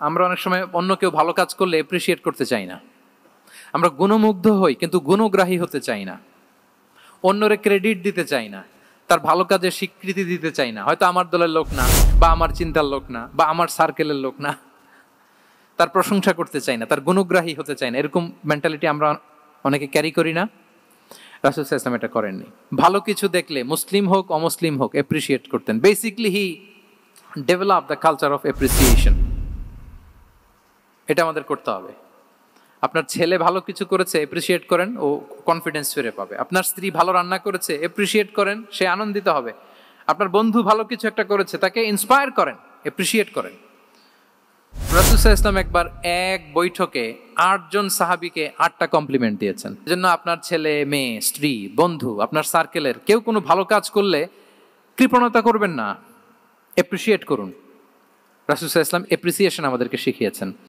আমরা অনেক সময় অন্য কেউ ভালো কাজ করলে এপ্রিসিয়েট করতে চাই না। আমরা গুণমুগ্ধ হই কিন্তু গুণগ্রাহী হতে চাই না, অন্যরে ক্রেডিট দিতে চাই না, তার ভালো কাজের স্বীকৃতি দিতে চাই না। হয়তো আমার দলের লোক না, বা আমার চিন্তার লোক না, বা আমার সার্কেলের লোক না, তার প্রশংসা করতে চাই না, তার গুণগ্রাহী হতে চাই না। এরকম মেন্টালিটি আমরা অনেকে ক্যারি করি না। রাসূল সাল্লাল্লাহু আলাইহি ওয়াসাল্লাম এটা করেননি। ভালো কিছু দেখলে মুসলিম হোক অমুসলিম হোক এপ্রিসিয়েট করতেন। Basically he develop the culture of appreciation. এটা আমাদের করতে হবে। আপনার ছেলে ভালো কিছু করেছে, এপ্রিসিয়েট করেন, ও কনফিডেন্স ফিরে পাবে। আপনার স্ত্রী ভালো রান্না করেছে, এপ্রিসিয়েট করেন, সে আনন্দিত হবে। আপনার বন্ধু ভালো কিছু একটা করেছে, তাকে ইন্সপায়ার করেন, এপ্রিসিয়েট করেন। রাসূল সাল্লাল্লাহু আলাইহি ওয়াসাল্লাম একবার এক বৈঠকে ৮ জন সাহাবীকে ৮টা কমপ্লিমেন্ট দিয়েছেন। এজন্য আপনার ছেলে, মেয়ে, স্ত্রী, বন্ধু, আপনার সার্কেলের কেউ কোনো ভালো কাজ করলে কৃপণতা করবেন না, এপ্রিসিয়েট করুন। রাসূল সাল্লাল্লাহু আলাইহি ওয়াসাল্লাম এপ্রিসিয়েশন আমাদেরকে শিখিয়েছেন।